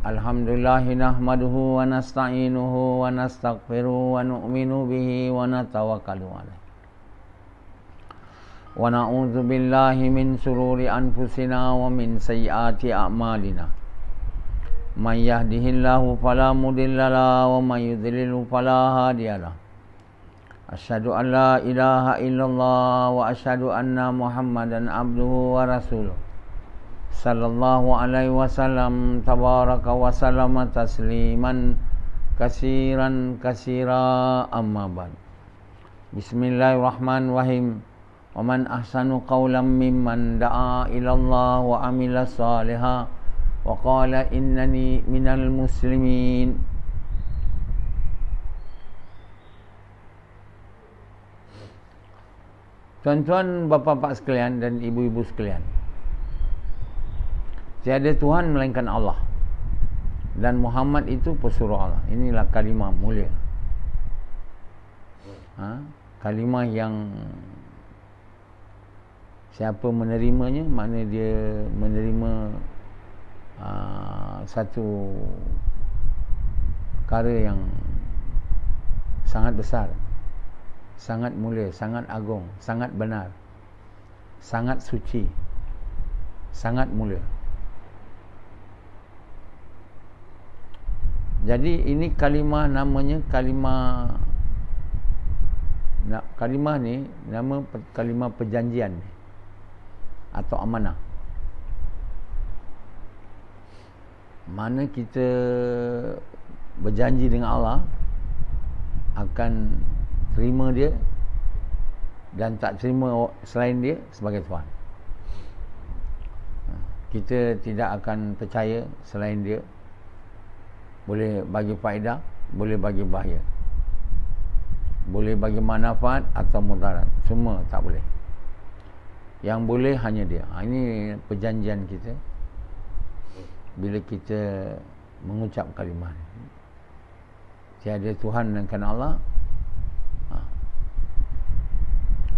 Alhamdulillah nahmaduhu wa nasta'inuhu wa nastaghfiruhu wa nu'minu bihi wa natawakkalu alaih. Wa na'udzu billahi min sururi anfusina wa min sayyiati a'malina. May yahdihillahu fala mudilla lahu wa may yudlilhu fala hadiyalah. Asyhadu an la ilaha illallah wa asyhadu anna Muhammadan abduhu wa rasuluh. Sallallahu alaihi wasallam tabaraka wa sallama tasliman kasiran kasira amma ba'd. Bismillahirrahmanirrahim. Wa man ahsanu qawlan mimman da'a ila Allah wa amila salihan wa qala innani minal muslimin. Tuan-tuan, bapa-bapa sekalian dan ibu-ibu sekalian, tiada Tuhan melainkan Allah, dan Muhammad itu pesuruh Allah. Inilah kalimah mulia, kalimah yang siapa menerimanya, makna dia menerima satu perkara yang sangat besar, sangat mulia, sangat agung, sangat benar, sangat suci, sangat mulia. Jadi ini kalimah, namanya kalimah ni nama kalimah perjanjian atau amanah. Mana kita berjanji dengan Allah akan terima dia dan tak terima selain dia sebagai Tuhan. Kita tidak akan percaya selain dia. Boleh bagi faedah, boleh bagi bahaya, boleh bagi manfaat atau mudarat, semua tak boleh. Yang boleh hanya dia. Ini perjanjian kita bila kita mengucap kalimah ini. Tiada Tuhan melainkan Allah.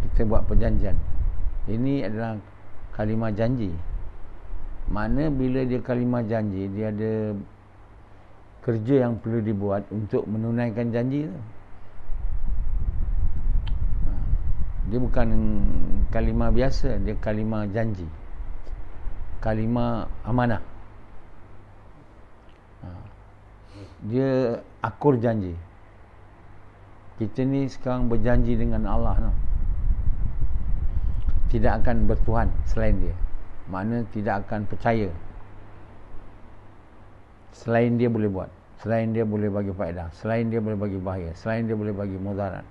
Kita buat perjanjian. Ini adalah kalimah janji. Mana bila dia kalimah janji, dia ada kerja yang perlu dibuat untuk menunaikan janji tu. Dia bukan kalimah biasa, dia kalimah janji, kalimah amanah. Dia akur janji. Kita ni sekarang berjanji dengan Allah, tidak akan bertuhan selain dia. Makna tidak akan percaya selain dia boleh buat, selain dia boleh bagi faedah, selain dia boleh bagi bahaya, selain dia boleh bagi mudarat,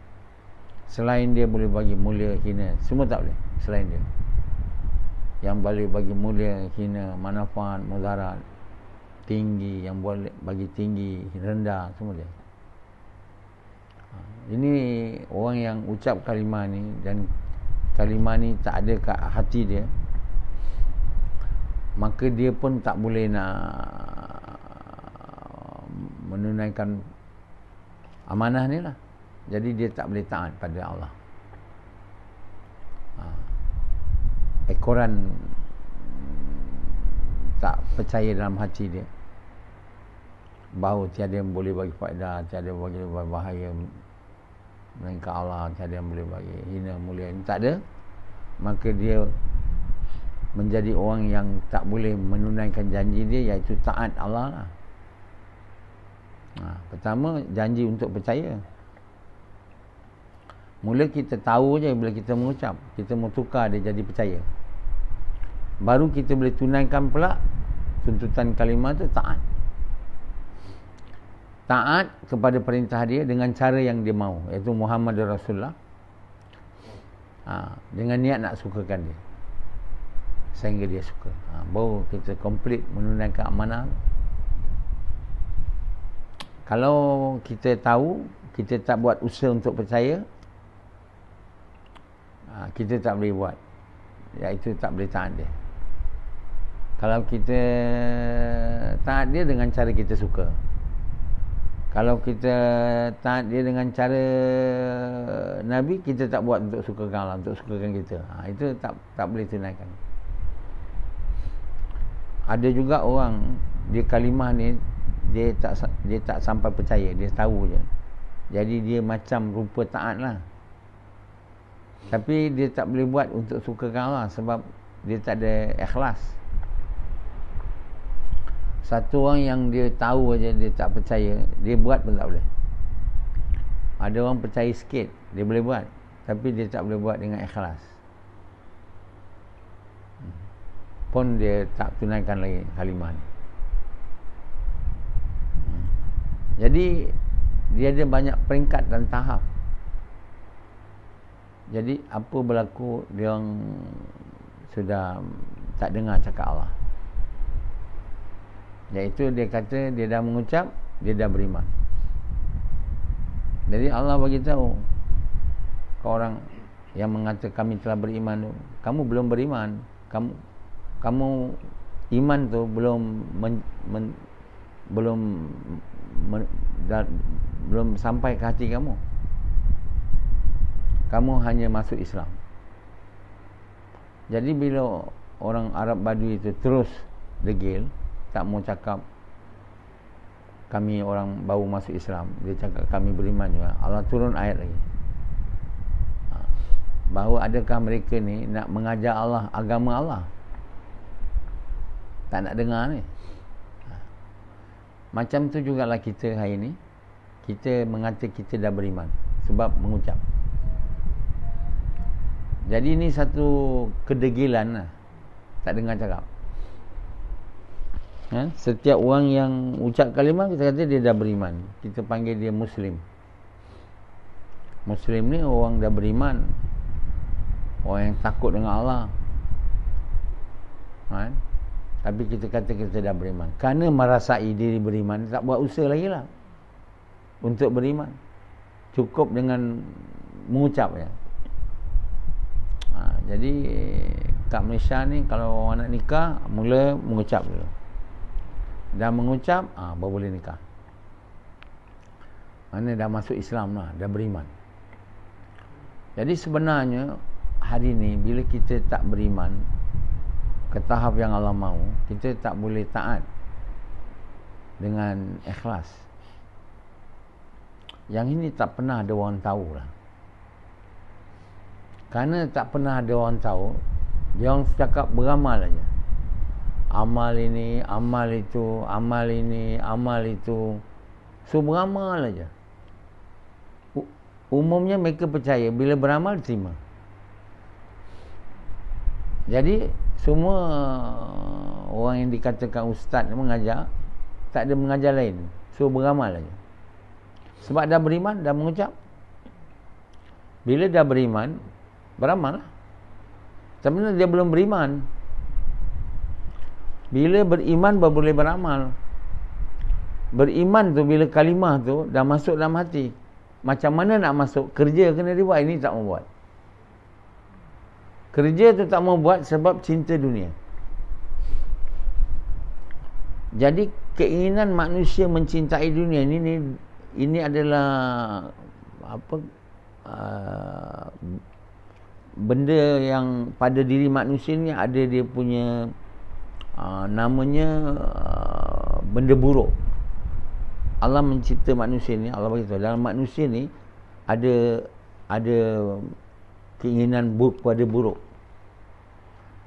selain dia boleh bagi mulia hina, semua tak boleh selain dia. Yang boleh bagi mulia hina, manfaat, mudarat, tinggi, yang boleh bagi tinggi, rendah, semua dia. Ini orang yang ucap kalimah ni, dan kalimah ni tak ada kat hati dia, maka dia pun tak boleh nak menunaikan amanah ni lah. Jadi dia tak boleh taat pada Allah. Ekoran tak percaya dalam hati dia bahawa tiada yang boleh bagi faedah, tiada yang boleh bagi bahaya melainkan Allah, tiada yang boleh bagi hina, mulia, ini tak ada. Maka dia menjadi orang yang tak boleh menunaikan janji dia, iaitu taat Allah lah. Pertama, janji untuk percaya. Mula kita tahu je bila kita mengucap, kita mau tukar dia jadi percaya. Baru kita boleh tunaikan pula tuntutan kalimah tu, taat. Taat kepada perintah dia dengan cara yang dia mahu, iaitu Muhammad Rasulullah. Dengan niat nak sukakan dia, sehingga dia suka. Baru kita komplit menunaikan amanah. Kalau kita tahu, kita tak buat usaha untuk percaya, kita tak boleh buat, iaitu tak boleh taat dia. Kalau kita taat dia dengan cara kita suka, kalau kita taat dia dengan cara Nabi, kita tak buat untuk sukakan Allah, untuk sukakan kita, itu tak boleh tunaikan. Ada juga orang dia kalimah ni dia tak sampai percaya, dia tahu je. Jadi dia macam rupa taat lah, tapi dia tak boleh buat untuk sukakan Allah sebab dia tak ada ikhlas. Satu orang yang dia tahu aja dia tak percaya, dia buat pun tak boleh. Ada orang percaya sikit, dia boleh buat, tapi dia tak boleh buat dengan ikhlas, pun dia tak tunaikan lagi kalimah ni. Jadi dia ada banyak peringkat dan tahap. Jadi apa berlaku, dia orang sudah tak dengar cakap Allah, iaitu dia kata dia dah mengucap, dia dah beriman. Jadi Allah bagi tahu ke orang yang mengata kami telah beriman tu, kamu belum beriman. Kamu iman tu belum sampai ke hati kamu. Kamu hanya masuk Islam. Jadi bila orang Arab Badui itu terus degil, tak mau cakap kami orang baru masuk Islam, dia cakap kami beriman juga, Allah turun ayat lagi bahawa adakah mereka ni nak mengajar Allah agama Allah. Tak nak dengar ni. Macam tu jugalah kita hari ni, kita mengata kita dah beriman sebab mengucap. Jadi ni satu kedegilan lah, tak dengar cakap. Setiap orang yang ucap kalimah, kita kata dia dah beriman. Kita panggil dia Muslim. Muslim ni orang dah beriman, orang yang takut dengan Allah. Tapi kita kata kita dah beriman kerana merasai diri beriman, tak buat usaha lagi lah untuk beriman. Cukup dengan mengucap je. Jadi kat Malaysia ni kalau orang nak nikah, mula mengucap dulu. Dah mengucap, baru boleh nikah. Mana dah masuk Islam lah, dah beriman. Jadi sebenarnya hari ni bila kita tak beriman ke tahap yang Allah mahu, kita tak boleh taat dengan ikhlas. Yang ini tak pernah ada orang tahu lah. Kerana tak pernah ada orang tahu, dia orang cakap beramal aja. Amal ini, amal itu, amal ini, amal itu. So beramal aja. Umumnya mereka percaya bila beramal terima. Jadi semua orang yang dikatakan ustaz mengajar, tak ada mengajar lain. So beramal aja. Sebab dah beriman, dah mengucap. Bila dah beriman, beramal lah. Sebenarnya dia belum beriman. Bila beriman baru boleh beramal. Beriman tu bila kalimah tu dah masuk dalam hati. Macam mana nak masuk? Kerja kena dibuat, ini tak mau buat. Kerja tu tak mau buat sebab cinta dunia. Jadi keinginan manusia mencintai dunia ini adalah apa? Benda yang pada diri manusia ni ada dia punya namanya benda buruk. Allah mencipta manusia ni, Allah beritahu dalam manusia ni ada keinginan buruk kepada buruk.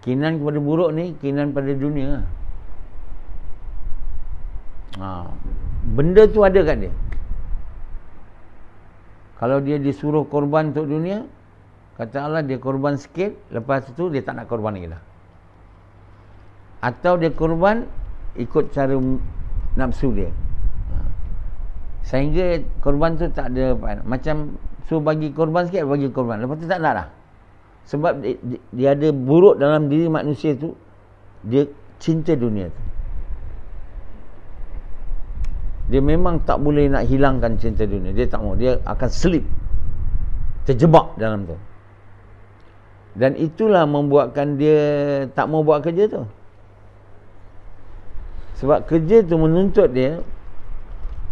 Keinginan kepada buruk ni keinginan pada dunia. Benda tu ada kat dia. Kalau dia disuruh korban untuk dunia, kata Allah dia korban sikit, lepas tu dia tak nak korban lagi dah. Atau dia korban ikut cara nafsu dia. Sehingga korban tu tak ada macam suruh bagi korban sikit, bagi korban, lepas tu tak nak dah. Sebab dia ada buruk dalam diri manusia tu, dia cinta dunia tu. Dia memang tak boleh nak hilangkan cinta dunia. Dia tak mau, dia akan selip, terjebak dalam tu. Dan itulah membuatkan dia tak mau buat kerja tu. Sebab kerja tu menuntut dia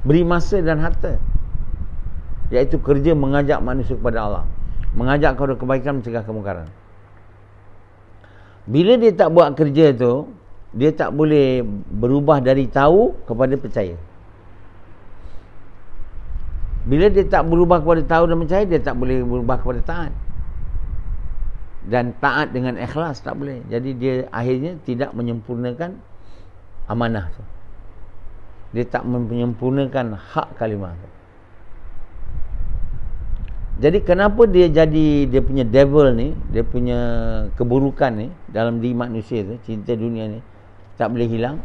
beri masa dan harta, iaitu kerja mengajak manusia kepada Allah, mengajak kepada kebaikan, mencegah kemungkaran. Bila dia tak buat kerja tu, dia tak boleh berubah dari tahu kepada percaya. Bila dia tak berubah kepada tahu dan percaya, dia tak boleh berubah kepada taat. Dan taat dengan ikhlas tak boleh. Jadi dia akhirnya tidak menyempurnakan amanah tu. Dia tak menyempurnakan hak kalimah tu. Jadi kenapa dia jadi, dia punya devil ni, dia punya keburukan ni dalam diri manusia tu, cinta dunia ni tak boleh hilang,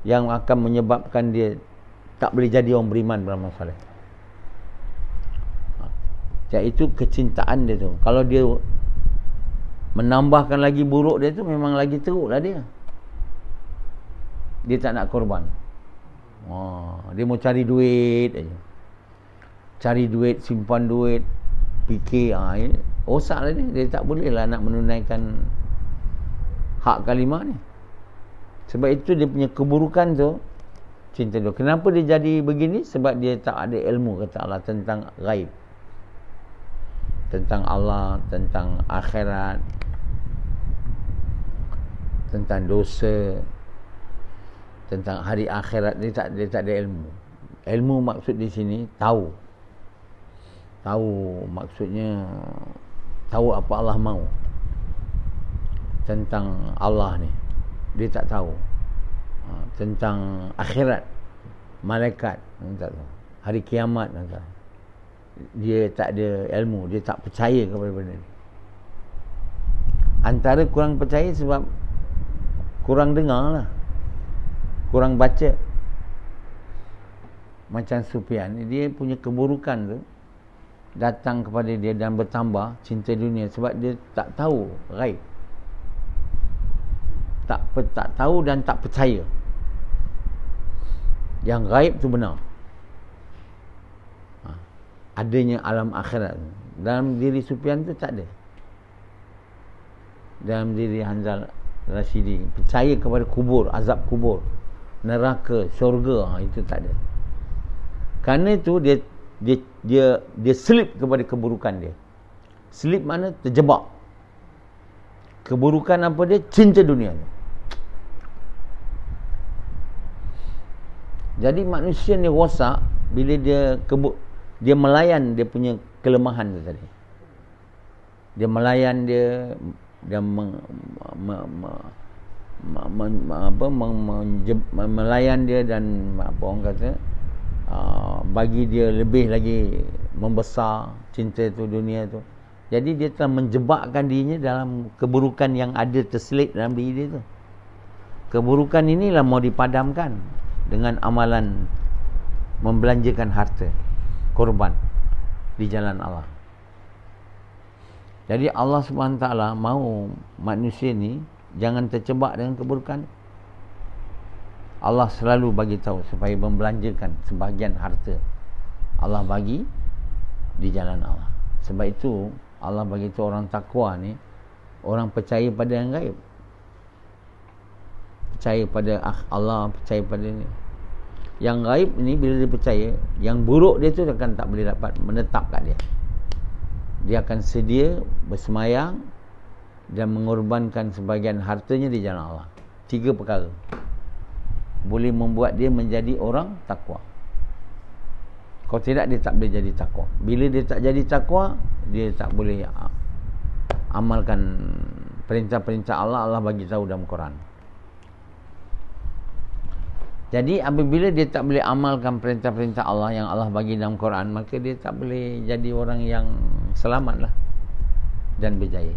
yang akan menyebabkan dia tak boleh jadi orang beriman beramal soleh. Iaitu kecintaan dia tu. Kalau dia menambahkan lagi buruk dia tu, memang lagi teruklah dia. Dia tak nak korban. Dia mau cari duit aja. Cari duit, simpan duit, fikir, rosak lah dia. Dia tak boleh lah nak menunaikan hak kalimah ni. Sebab itu dia punya keburukan tu, cinta dia. Kenapa dia jadi begini? Sebab dia tak ada ilmu, kata Allah, tentang ghaib, tentang Allah, tentang akhirat, tentang dosa, tentang hari akhirat. Dia tak ada ilmu. Ilmu maksud di sini tahu. Tahu maksudnya tahu apa Allah mahu. Tentang Allah ni dia tak tahu. Tentang akhirat, malaikat, dia tak tahu. Hari kiamat, dia tak ada ilmu. Dia tak percaya kepada benda ni. Antara kurang percaya sebab kurang dengar lah, kurang baca. Macam Sufyan ni, dia punya keburukan tu datang kepada dia dan bertambah cinta dunia sebab dia tak tahu ghaib. Tak tahu dan tak percaya yang ghaib tu benar. Adanya alam akhirat. Dalam diri Sufyan tu tak ada. Dalam diri Hanzal Rashidi percaya kepada kubur, azab kubur, neraka, syurga, itu tak ada. Kerana itu dia slip kepada keburukan dia. Slip mana? Terjebak. Keburukan apa dia? Cinta dunia. Jadi manusia ni rosak bila dia melayan dia punya kelemahan tu tadi. Dia melayan dia melayan dia dan apa orang kata, bagi dia lebih lagi membesar cinta tu, dunia tu. Jadi dia telah menjebakkan dirinya dalam keburukan yang ada terselit dalam diri dia tu. Keburukan inilah mau dipadamkan dengan amalan membelanjakan harta, korban di jalan Allah. Jadi Allah SWT mahu manusia ni jangan terjebak dengan keburukan. Allah selalu bagi tahu supaya membelanjakan sebahagian harta Allah bagi di jalan Allah. Sebab itu Allah bagi tahu orang takwa ni, orang percaya pada yang gaib, percaya pada Allah, percaya pada ni. Yang gaib ni bila dia percaya, yang buruk dia tu akan tak boleh dapat menetap kat dia. Dia akan sedia bersemayang dan mengorbankan sebahagian hartanya di jalan Allah. 3 perkara boleh membuat dia menjadi orang takwa. Kalau tidak, dia tak boleh jadi takwa. Bila dia tak jadi takwa, dia tak boleh amalkan perintah-perintah Allah. Allah bagi tahu dalam Quran. Jadi apabila dia tak boleh amalkan perintah-perintah Allah yang Allah bagi dalam Quran, maka dia tak boleh jadi orang yang selamatlah dan berjaya.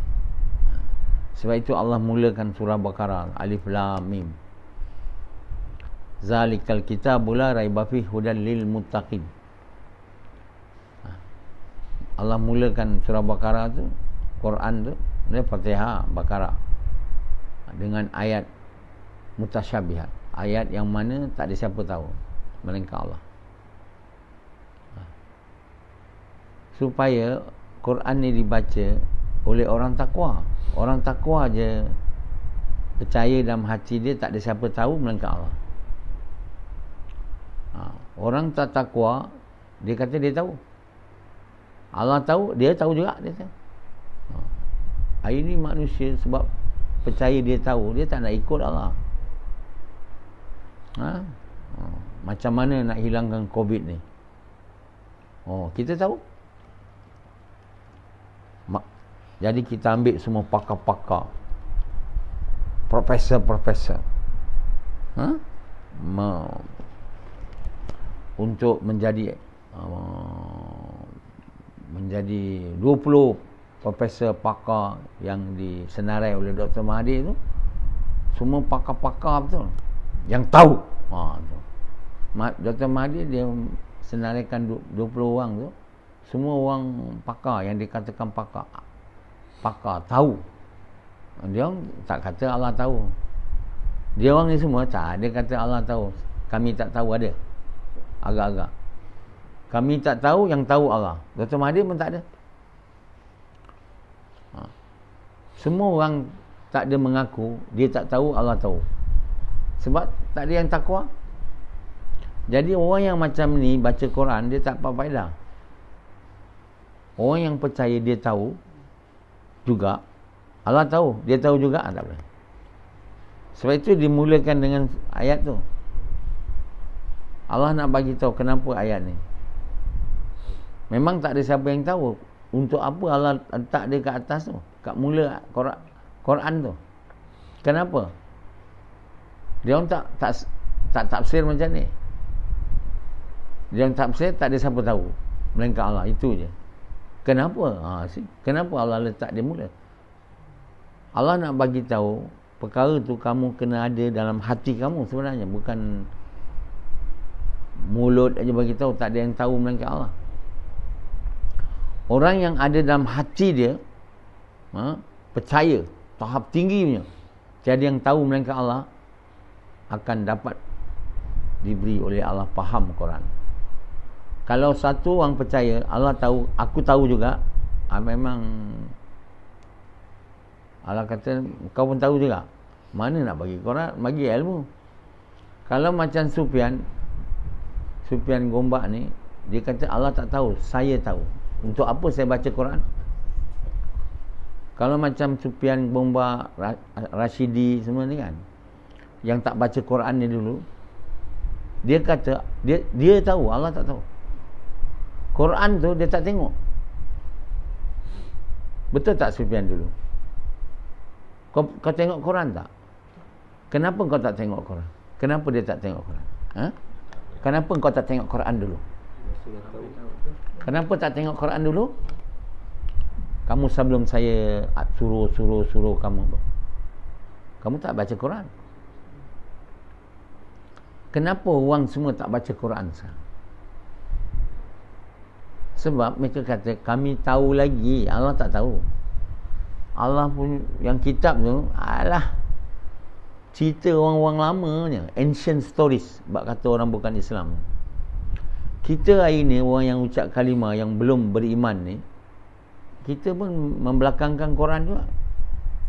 Sebab itu Allah mulakan surah Baqarah, Alif Lam Mim. Zalikal kitabu la raiba fihi hudan lil muttaqin. Allah mulakan surah Baqarah tu, Quran tu, dia Fatihah Baqarah dengan ayat mutasyabihat, ayat yang mana tak ada siapa tahu melainkan Allah. Supaya Quran ni dibaca oleh orang takwa. Orang takwa je percaya dalam hati dia, tak ada siapa tahu melainkan Allah. Orang tak takwa, dia kata dia tahu. Allah tahu, dia tahu juga, dia tahu. Hari ni manusia sebab percaya dia tahu, dia tak nak ikut Allah. Macam mana nak hilangkan COVID ni? Kita tahu. Jadi kita ambil semua pakar-pakar, profesor-profesor, untuk menjadi 20 profesor pakar yang disenarai oleh Dr. Mahathir tu, semua pakar-pakar betul yang tahu. Dr. Mahathir dia senaraikan 20 orang tu, semua orang pakar yang dikatakan pakar tahu. Dia tak kata Allah tahu. Dia orang ni semua tak, dia kata Allah tahu. Kami tak tahu ada. Agak-agak. Kami tak tahu, yang tahu Allah. Dr. Mahathir pun tak ada. Semua orang tak ada mengaku dia tak tahu, Allah tahu. Sebab tak ada yang takwa. Jadi orang yang macam ni baca Quran, dia tak apa faedah. Orang yang percaya dia tahu juga, Allah tahu, dia tahu juga, tak boleh. Sebab itu dimulakan dengan ayat tu. Allah nak bagi tahu kenapa ayat ni. Memang tak ada siapa yang tahu untuk apa Allah letak dia kat atas tu, kat mula Quran tu. Kenapa? Dia orang tak tafsir macam ni. Dia orang tafsir tak ada siapa tahu melainkan Allah, itu je. Kenapa? Kenapa Allah letak dia mula? Allah nak bagi tahu perkara tu kamu kena ada dalam hati kamu sebenarnya, bukan mulut aja bagi tahu, tak ada yang tahu melainkan Allah. Orang yang ada dalam hati dia, percaya tahap tinggi punya, tiada yang tahu melainkan Allah, akan dapat diberi oleh Allah faham Quran. Kalau satu orang percaya Allah tahu, aku tahu juga, memang Allah kata kau pun tahu juga, mana nak bagi Quran, bagi ilmu. Kalau macam Sufyan Gombak ni, dia kata Allah tak tahu, saya tahu. Untuk apa saya baca Quran? Kalau macam Sufyan Gombak, Rashidi semua ni kan, yang tak baca Quran ni dulu, dia kata dia tahu, Allah tak tahu. Quran tu dia tak tengok. Betul tak Sufyan dulu? Kau tengok Quran tak? Kenapa kau tak tengok Quran? Kenapa dia tak tengok Quran? Kenapa kau tak tengok Quran dulu? Kenapa tak tengok Quran dulu? Kamu sebelum saya suruh kamu tak baca Quran. Kenapa orang semua tak baca Quran sekarang? Sebab mereka kata kami tahu lagi, Allah tak tahu. Allah pun yang kitab tu alah cerita orang-orang lamanya, ancient stories, bak kata orang bukan Islam. Kita hari ni orang yang ucap kalimah yang belum beriman ni, kita pun membelakangkan Quran juga.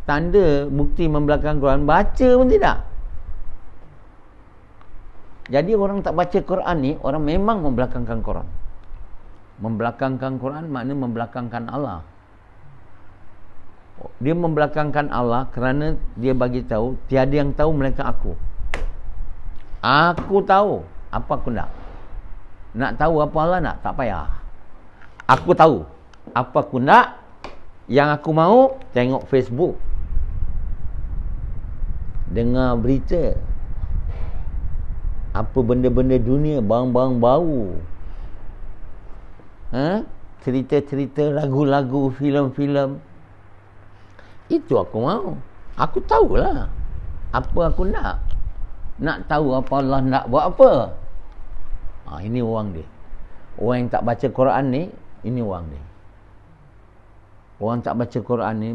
Tanda bukti membelakangkan Quran, baca pun tidak. Jadi orang tak baca Quran ni, orang memang membelakangkan Quran. Membelakangkan Quran maknanya membelakangkan Allah. Dia membelakangkan Allah kerana dia bagi tahu tiada yang tahu melainkan aku. Aku tahu apa aku nak tahu apa Allah nak, tak payah. Aku tahu apa aku nak. Yang aku mahu tengok Facebook, dengar berita, apa benda-benda dunia, barang-barang bau, cerita-cerita, lagu-lagu, filem-filem. Itu aku mahu. Aku tahulah apa aku nak. Nak tahu apa Allah nak buat apa. Ini orang dia. Orang yang tak baca Quran ni, ini orang dia. Orang tak baca Quran ni,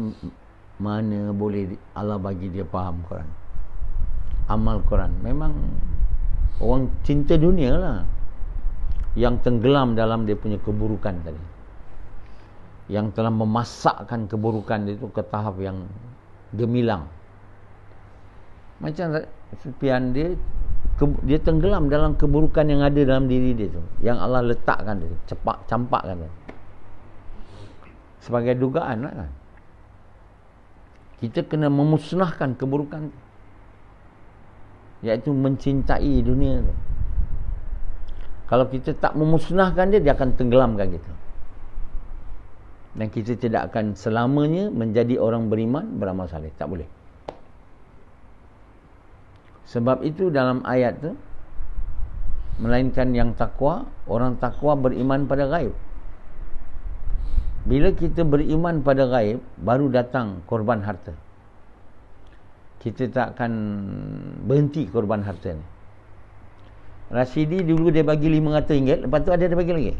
mana boleh Allah bagi dia faham Quran, amal Quran. Memang orang cinta dunia lah, yang tenggelam dalam dia punya keburukan tadi, yang telah memasakkan keburukan itu ke tahap yang gemilang. Macam Sufyan, dia tenggelam dalam keburukan yang ada dalam diri dia tu, yang Allah letakkan dia, campakkan dia, sebagai dugaan lah kan. Kita kena memusnahkan keburukan tu, iaitu mencintai dunia tu. Kalau kita tak memusnahkan dia, dia akan tenggelamkan kita. Dan kita tidak akan selamanya menjadi orang beriman, beramal saleh. Tak boleh. Sebab itu dalam ayat tu, melainkan yang takwa, orang takwa beriman pada ghaib. Bila kita beriman pada ghaib, baru datang korban harta. Kita tak akan berhenti korban harta ni. Rasidi dulu dia bagi RM500, lepas tu ada dia bagi lagi.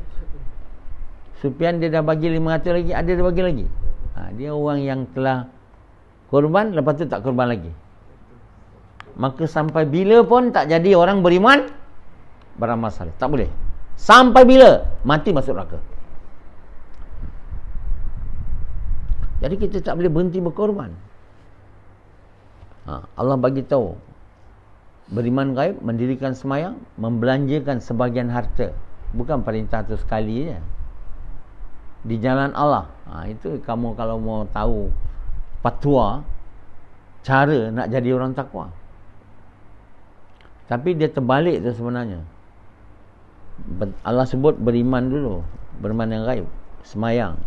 Sufian dia dah bagi RM500 lagi, ada dia bagi lagi. Dia orang yang telah korban, lepas tu tak korban lagi. Maka sampai bila pun tak jadi orang beriman, beramal saleh. Tak boleh. Sampai bila? Mati masuk neraka. Jadi kita tak boleh berhenti berkorban. Allah bagi tahu, beriman gaib, mendirikan semayang, membelanjakan sebahagian harta. Bukan perintah tu sekali je. Di jalan Allah. Itu kamu kalau mau tahu fatwa cara nak jadi orang takwa. Tapi dia terbalik tu sebenarnya. Allah sebut beriman dulu, beriman yang gaib, semayang,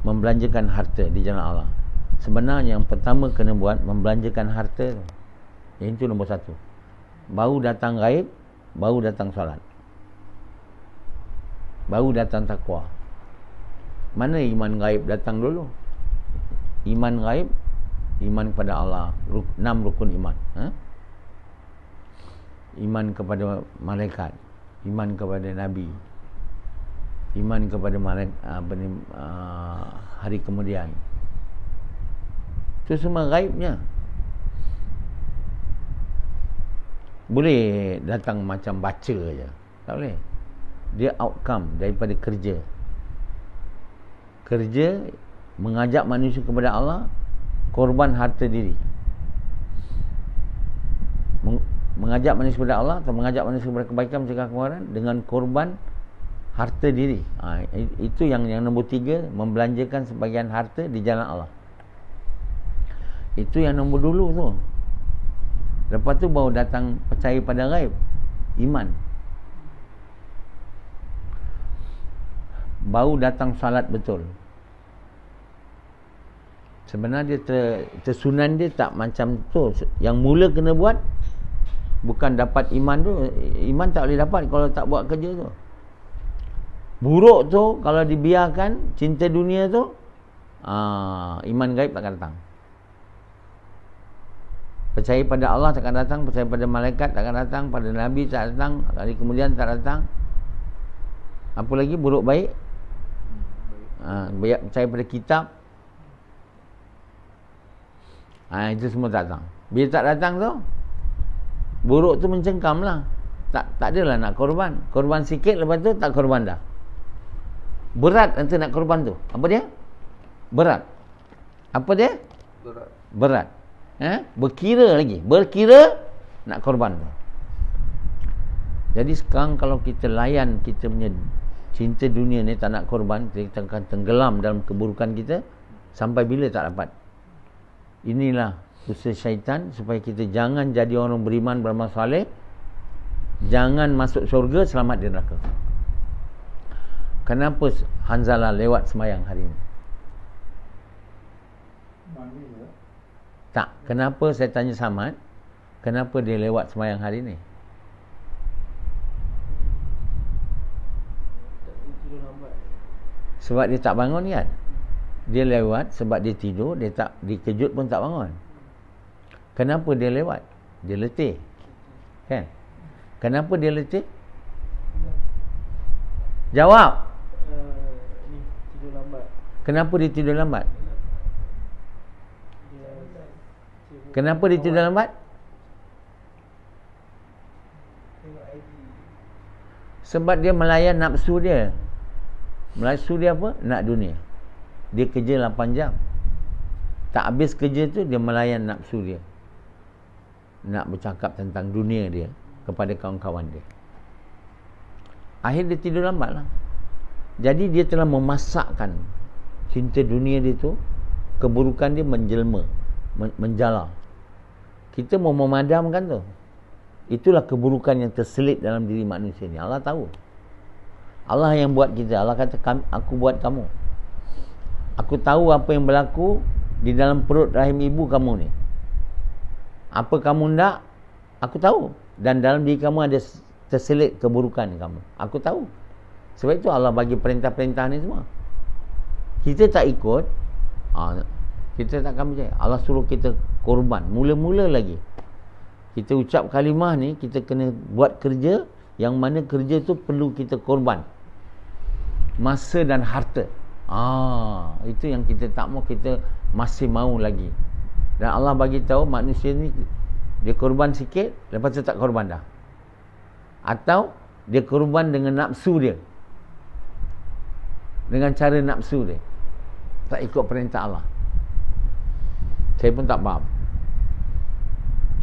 membelanjakan harta di jalan Allah. Sebenarnya yang pertama kena buat, membelanjakan harta tu. Yang itu nombor satu. Baru datang gaib, baru datang solat, baru datang takwa. Mana iman gaib datang dulu? Iman gaib, iman kepada Allah, 6 rukun iman. Iman kepada malaikat, iman kepada Nabi, iman kepada hari kemudian. Itu semua gaibnya. Boleh datang macam baca je, tak boleh. Dia outcome daripada kerja. Kerja mengajak manusia kepada Allah, korban harta diri. Mengajak manusia kepada Allah atau mengajak manusia kepada kebaikan, mencegah kemungkaran dengan korban harta diri. Itu yang nombor 3, membelanjakan sebagian harta di jalan Allah. Itu yang nombor dulu tu. Lepas tu baru datang percaya pada ghaib, iman. Baru datang salat betul. Sebenarnya tersunan dia tak macam tu. Yang mula kena buat bukan dapat iman tu. Iman tak boleh dapat kalau tak buat kerja tu. Buruk tu kalau dibiarkan, cinta dunia tu, iman gaib takkan datang. Percaya pada Allah takkan datang, percaya pada malaikat takkan datang, pada Nabi tak datang, hari kemudian tak datang. Apa lagi buruk baik? Percaya pada kitab. Itu semua tak datang. Bila tak datang tu, buruk tu mencengkam lah. Tak adalah nak korban. Korban sikit, lepas tu tak korban dah. Berat nanti nak korban tu. Apa dia? Berat. Apa dia? Berat. Berkira lagi. Berkira nak korban tu. Jadi sekarang kalau kita layan kita punya cinta dunia ni, tak nak korban, kita akan tenggelam dalam keburukan kita. Sampai bila tak dapat. Inilah usaha syaitan supaya kita jangan jadi orang beriman, beramal saleh, jangan masuk syurga, selamat di neraka. Kenapa Hanzalah lewat semayang hari ini? Tak, kenapa saya tanya Samad, kenapa dia lewat semayang hari ini? Sebab dia tak bangun kan? Dia lewat sebab dia tidur, dia tak dikejut pun tak bangun. Kenapa dia lewat? Dia letih. Kan? Kenapa dia letih? Jawab. Tidur lambat. Kenapa dia tidur lambat? Kenapa dia tidur lambat? Sebab dia melayan nafsu dia. Nafsu dia apa? Nak dunia. Dia kerja 8 jam. Tak habis kerja tu, dia melayan nafsu dia. Nak bercakap tentang dunia dia kepada kawan-kawan dia. Akhir dia tidur lambat lah. Jadi dia telah memasakkan cinta dunia dia tu, keburukan dia menjelma. menjala. Kita mau memadamkan tu. Itulah keburukan yang terselit dalam diri manusia ni. Allah tahu. Allah yang buat kita. Allah kata, aku buat kamu. Aku tahu apa yang berlaku di dalam perut rahim ibu kamu ni. Apa kamu nak, aku tahu. Dan dalam diri kamu ada terselit keburukan kamu. Aku tahu. Sebab itu Allah bagi perintah-perintah ni semua. Kita tak ikut, kita takkan percaya. Allah suruh kita korban. Mula-mula lagi kita ucap kalimah ni, kita kena buat kerja yang mana kerja tu perlu kita korban. Masa dan harta. Itu yang kita tak mau, kita masih mau lagi. Dan Allah bagi tahu manusia ni dia korban sikit, lepas tu tak korban dah. Atau dia korban dengan nafsu dia. Dengan cara nafsu dia. Tak ikut perintah Allah. Saya pun tak faham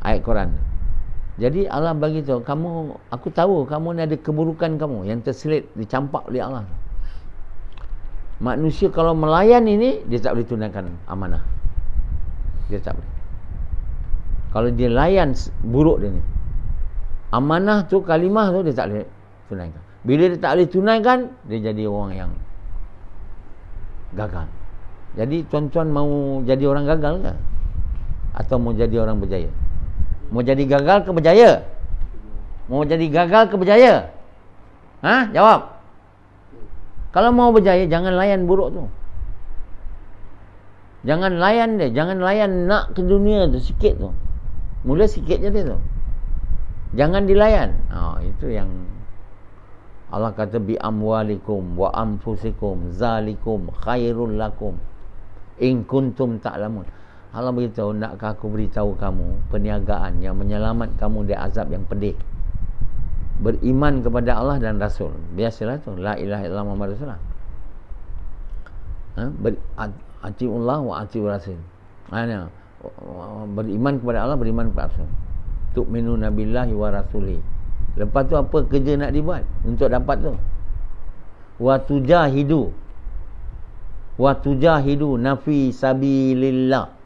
ayat Quran. Jadi Allah bagi tahu, aku tahu kamu ni ada keburukan kamu yang terselit, dicampak oleh Allah. Manusia kalau melayan ini, dia tak boleh tunaikan amanah. Dia tak boleh. Kalau dia layan buruk dia ni, amanah tu, kalimah tu, dia tak boleh tunaikan. Bila dia tak boleh tunaikan, dia jadi orang yang gagal. Jadi tuan-tuan mau jadi orang gagal ke? Atau mau jadi orang berjaya? Mau jadi gagal ke berjaya? Mau jadi gagal ke berjaya? Jawab. Kalau mau berjaya, jangan layan buruk tu. Jangan layan dia. Jangan layan nak ke dunia tu sikit tu. Mula sikit je dia tu. Jangan dilayan. Itu yang Allah kata, bi amwalikum wa anfusikum zalikum khairul lakum in kuntum ta'lamun. Allah beritahu, nakkah aku beritahu kamu perniagaan yang menyelamat kamu dari azab yang pedih? Beriman kepada Allah dan Rasul. Biasalah tu, la ilaha illallah Muhammad Rasulullah. Atiullah wa atiur Rasul. Beriman kepada Allah, beriman kepada Rasul. Tu'minuna billahi wa rasuli. Lepas tu apa kerja nak dibuat untuk dapat tu? Wa tujahidu nafi sabilillah.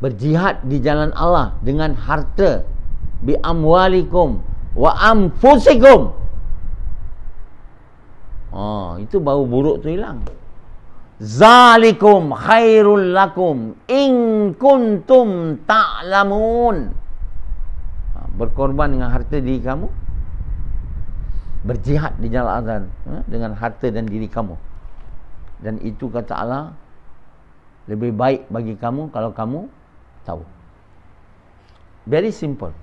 Berjihad di jalan Allah dengan harta, bi amwalikum wa anfusikum. Itu bau buruk tu hilang. Zalikum khairul lakum in kuntum ta'lamun. Berkorban dengan harta diri kamu, berjihad di jalan Allah dengan harta dan diri kamu. Dan itu kata Allah lebih baik bagi kamu kalau kamu tahu. Very simple.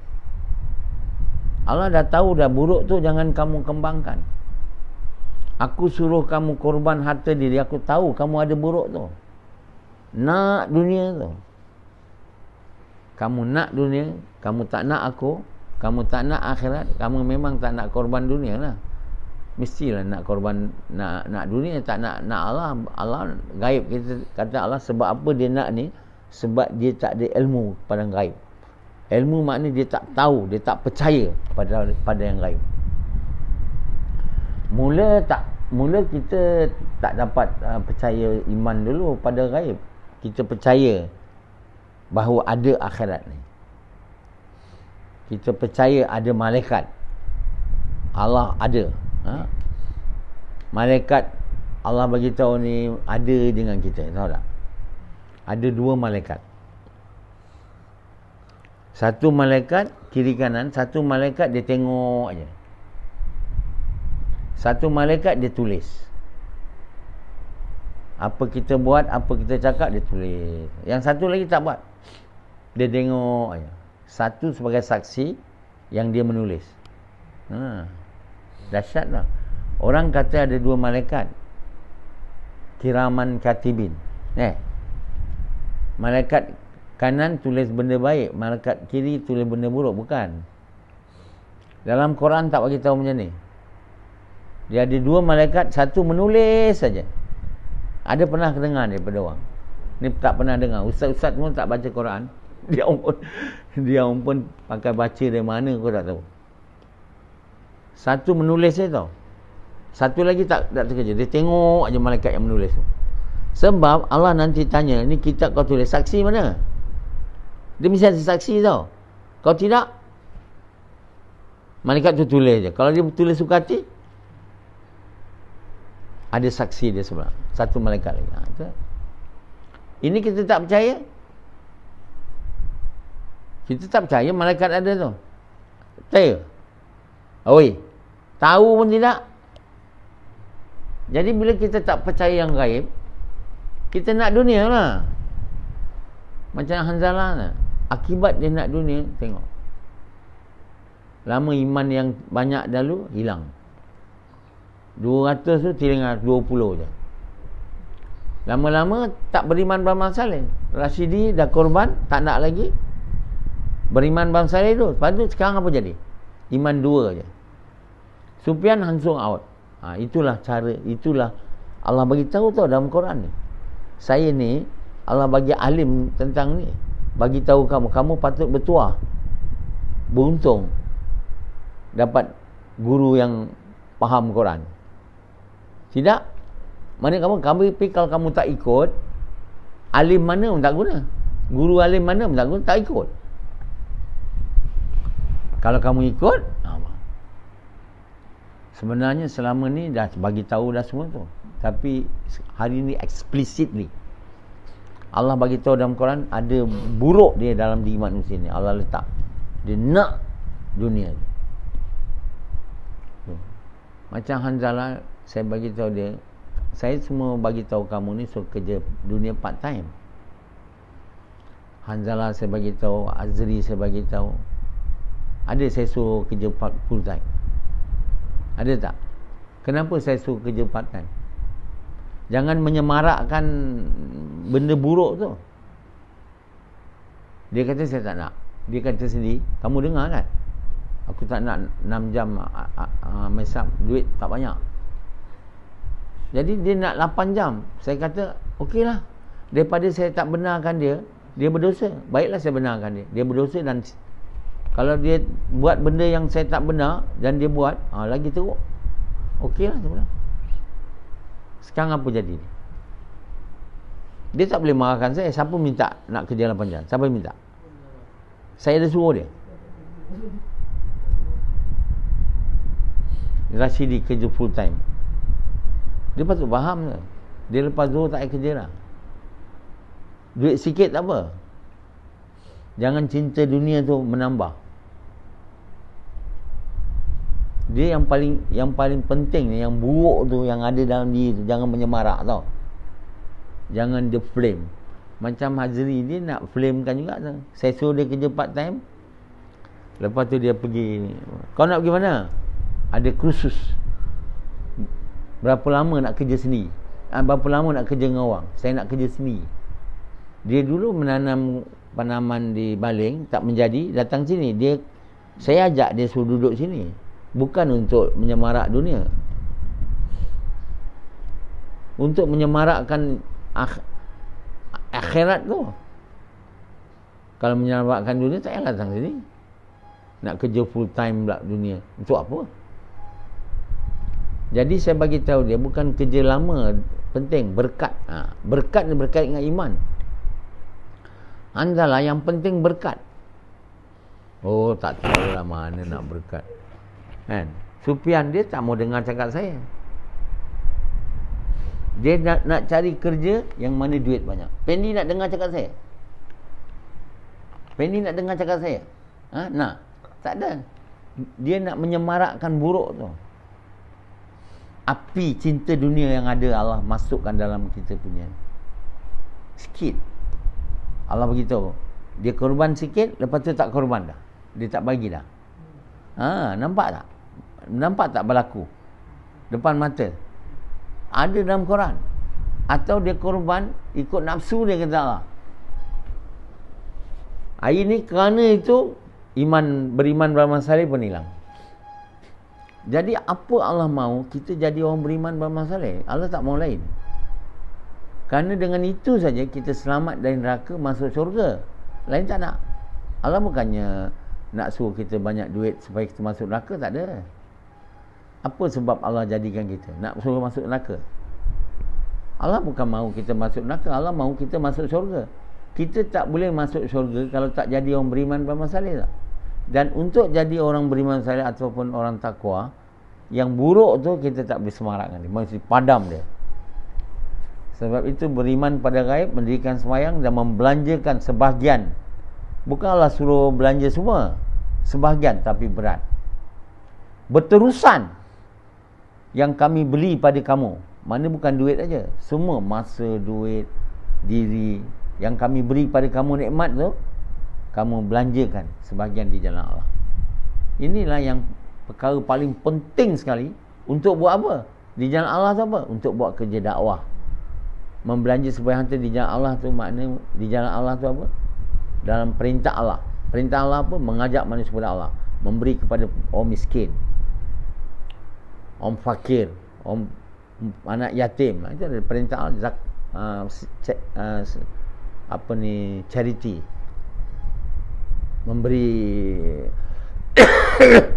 Allah dah tahu dah buruk tu, jangan kamu kembangkan. Aku suruh kamu korban harta diri, aku tahu kamu ada buruk tu. Nak dunia tu. Kamu nak dunia, kamu tak nak aku, kamu tak nak akhirat, kamu memang tak nak korban dunia lah. Mestilah nak korban, nak dunia, tak nak Allah. Allah gaib. Kita kata Allah sebab apa dia nak ni? Sebab dia tak ada ilmu pada gaib. Ilmu maknanya dia tak tahu, dia tak percaya pada yang gaib. Mula kita tak dapat percaya iman dulu pada gaib. Kita percaya bahawa ada akhirat ni. Kita percaya ada malaikat. Allah ada. Malaikat Allah bagi tahu ni ada dengan kita, tahu tak? Ada 2 malaikat. Satu malaikat kiri kanan, satu malaikat dia tengok aja. Satu malaikat dia tulis. Apa kita buat, apa kita cakap, dia tulis. Yang satu lagi tak buat. Dia tengok aja. Satu sebagai saksi yang dia menulis. Dahsyat lah. Orang kata ada 2 malaikat. Kiraman katibin. Malaikat kanan tulis benda baik, malaikat kiri tulis benda buruk. Bukan. Dalam Quran tak bagi tahu macam ni. Dia ada 2 malaikat, satu menulis saja. Ada pernah dengar daripada orang? Ni tak pernah dengar. Ustaz-ustaz pun tak baca Quran. Dia pun pakai baca dari mana kau tak tahu. Satu menulis je tau. Satu lagi tak terkerja. Dia tengok aja malaikat yang menulis tu. Sebab Allah nanti tanya, ni kitab kau tulis, saksi mana? Dia mesti ada saksi tau. Kalau tidak, malaikat tu tulis je. Kalau dia tulis suka hati, ada saksi dia sebelah. Satu malaikat lagi. Itu. Ini kita tak percaya. Kita tak percaya malaikat ada tu. Percaya? Oi, tahu pun tidak. Jadi bila kita tak percaya yang gaib, kita nak dunia lah. Macam Hanzalah lah. Akibat dia nak dunia, tengok. Lama iman yang banyak dahulu, hilang. 200 tu tinggal 20 je. Lama-lama tak beriman beramal saleh. Rashidi dah korban, tak nak lagi beriman beramal saleh tu. Lepas tu sekarang apa jadi? Iman 2 je. Sufyan langsung out. Itulah cara, itulah Allah bagi tahu tau dalam Quran ni. Saya ni Allah bagi alim tentang ni. Bagi tahu kamu patut bertuah. Beruntung dapat guru yang faham Quran. Tidak, mana kamu kalau kamu tak ikut, alim mana pun tak guna. Guru alim mana pun tak guna, tak ikut. Kalau kamu ikut, sebenarnya selama ni dah bagi tahu dah semua tu. Tapi hari ni explicitly Allah bagi tahu dalam Quran ada buruk dia dalam diri manusia ni. Allah letak. Dia nak dunia ni. Macam Hanzalah, saya bagi tahu dia, saya semua bagi tahu kamu ni suruh kerja dunia part time. Hanzalah saya bagi tahu, Azri saya bagi tahu. Ada saya suruh kerja full time. Ada tak? Kenapa saya suruh kerja part time? Jangan menyemarakkan benda buruk tu. Dia kata saya tak nak. Dia kata sendiri, kamu dengar kan? Aku tak nak 6 jam mesap, duit tak banyak. Jadi dia nak 8 jam. Saya kata, okeylah. Daripada saya tak benarkan dia, dia berdosa. Baiklah saya benarkan dia. Dia berdosa dan kalau dia buat benda yang saya tak benar dan dia buat, lagi teruk. Okeylah saya bilang. Sekarang apa jadi? Dia tak boleh marahkan saya. Siapa minta nak kerja 8 jam? Siapa minta? Saya dah suruh dia. Rashidi kerja full time. Dia patut faham ke? Dia lepas Zuhur tak payah kerja lah. Duit sikit tak apa. Jangan cinta dunia tu menambah. Dia yang paling penting ni, yang buruk tu, yang ada dalam diri tu, jangan menyemarak tau. Jangan dia flame. Macam Hazri dia nak flamekan juga tu. Saya suruh dia kerja part time. Lepas tu dia pergi, kau nak pergi mana? Ada kursus. Berapa lama nak kerja sendiri? Berapa lama nak kerja dengan orang? Saya nak kerja sendiri. Dia dulu menanam tanaman di Baling, tak menjadi, datang sini. Saya ajak dia suruh duduk sini. Bukan untuk menyemarak dunia. Untuk menyemarakkan akhirat tu. Kalau menyemarakkan dunia, tak payah datang sini. Nak kerja full time pula dunia. Untuk apa? Jadi saya bagi tahu dia, bukan kerja lama penting, berkat. Berkat ni berkait dengan iman. Hanzalah yang penting berkat. Oh, tak tahu lah mana nak berkat. Kan? Sufyan dia tak mau dengar cakap saya. Dia nak cari kerja yang mana duit banyak. Pendi nak dengar cakap saya? Pendi nak dengar cakap saya? Nak? Tak ada. Dia nak menyemarakkan buruk tu. Api cinta dunia yang ada Allah masukkan dalam kita punya. Sikit. Allah beritahu. Dia korban sikit, lepas tu tak korban dah. Dia tak bagi dah. Nampak tak? Nampak tak berlaku? Depan mata. Ada dalam Quran. Atau dia korban ikut nafsu dia, kata Allah. Hari ni kerana itu beriman beramal saleh pun hilang. Jadi apa Allah mahu? Kita jadi orang beriman beramal saleh. Allah tak mahu lain. Kerana dengan itu saja kita selamat dari neraka, masuk syurga. Lain tak nak. Allah bukannya nak suruh kita banyak duit supaya kita masuk neraka, tak ada. Apa sebab Allah jadikan kita? Nak suruh masuk neraka? Allah bukan mahu kita masuk neraka, Allah mahu kita masuk syurga. Kita tak boleh masuk syurga kalau tak jadi orang beriman beramal saleh tak? Dan untuk jadi orang beriman saleh ataupun orang takwa, yang buruk tu kita tak boleh semarak dengan dia, mesti padam dia. Sebab itu beriman pada gaib, mendirikan sembahyang dan membelanjakan sebahagian. Bukan Allah suruh belanja semua, sebahagian tapi berat. Berterusan yang kami beli pada kamu. Mana bukan duit aja, semua masa, duit, diri yang kami beri pada kamu nikmat tu, kamu belanjakan sebahagian di jalan Allah. Inilah yang perkara paling penting sekali. Untuk buat apa? Di jalan Allah tu apa? Untuk buat kerja dakwah. Membelanja sebahagian harta di jalan Allah tu, makna di jalan Allah tu apa? Dalam perintah Allah. Perintah Allah apa? Mengajak manusia kepada Allah, memberi kepada orang miskin, orang fakir, orang anak yatim. Itu ada perintah Allah. Charity, memberi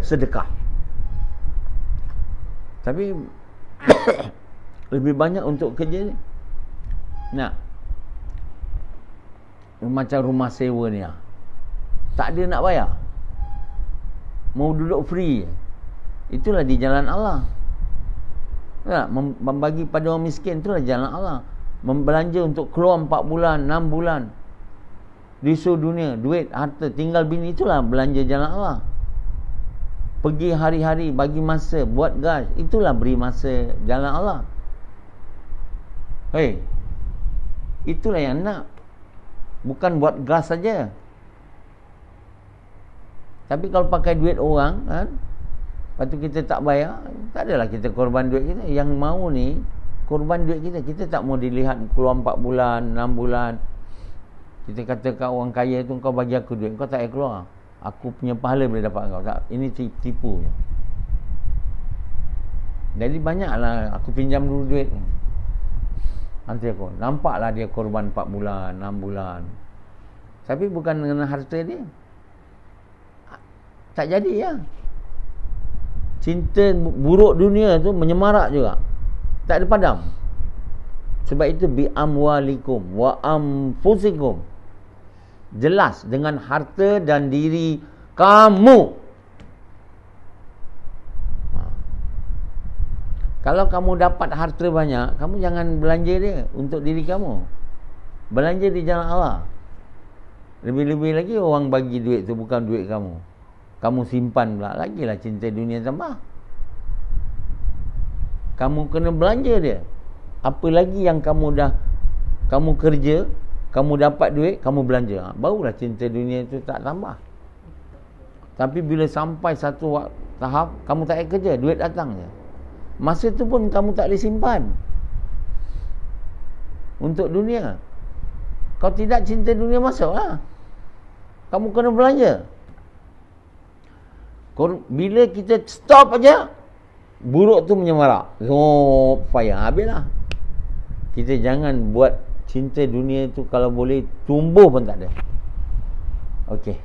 sedekah. Tapi lebih banyak untuk kerja ni. Nah, macam rumah sewa ni tak ada nak bayar, mau duduk free. Itulah di jalan Allah. Membagi pada orang miskin, itulah jalan Allah. Membelanja untuk keluar 4 bulan, 6 bulan di seluruh dunia, duit, harta, tinggal bini, itulah belanja jalan Allah. Pergi hari-hari, bagi masa, buat gas, itulah beri masa jalan Allah. Itulah yang nak. Bukan buat gas saja. Tapi kalau pakai duit orang kan, lepas tu kita tak bayar, tak adalah kita korban duit kita. Yang mau ni korban duit kita. Kita tak mau dilihat keluar 4 bulan, 6 bulan. Kita kata kat orang kaya tu, kau bagi aku duit, kau tak payah keluar, aku punya pahala boleh dapat kau. Tak, ini tipu. Jadi banyaklah aku pinjam dulu duit, nanti aku nampaklah dia korban 4 bulan, 6 bulan. Tapi bukan dengan harta dia. Tak jadi ya. Cinta buruk dunia tu menyemarak juga, tak ada padam. Sebab itu bi amwalikum wa anfusikum, jelas dengan harta dan diri kamu. Kalau kamu dapat harta banyak, kamu jangan belanja dia untuk diri kamu. Belanja di jalan Allah. Lebih-lebih lagi orang bagi duit tu bukan duit kamu, kamu simpan pula, lagilah cinta dunia tambah. Kamu kena belanja dia. Apa lagi yang kamu kerja, kamu dapat duit, kamu belanja, barulah cinta dunia itu tak tambah. Tapi bila sampai satu tahap kamu tak payah kerja, duit datang je, masa tu pun kamu tak boleh simpan untuk dunia. Kalau tidak, cinta dunia masuklah, kamu kena belanja. Bila kita stop aja, buruk tu menyemarak, payah habislah. Kita jangan buat cinta dunia itu, kalau boleh tumbuh pun tak ada. Okey.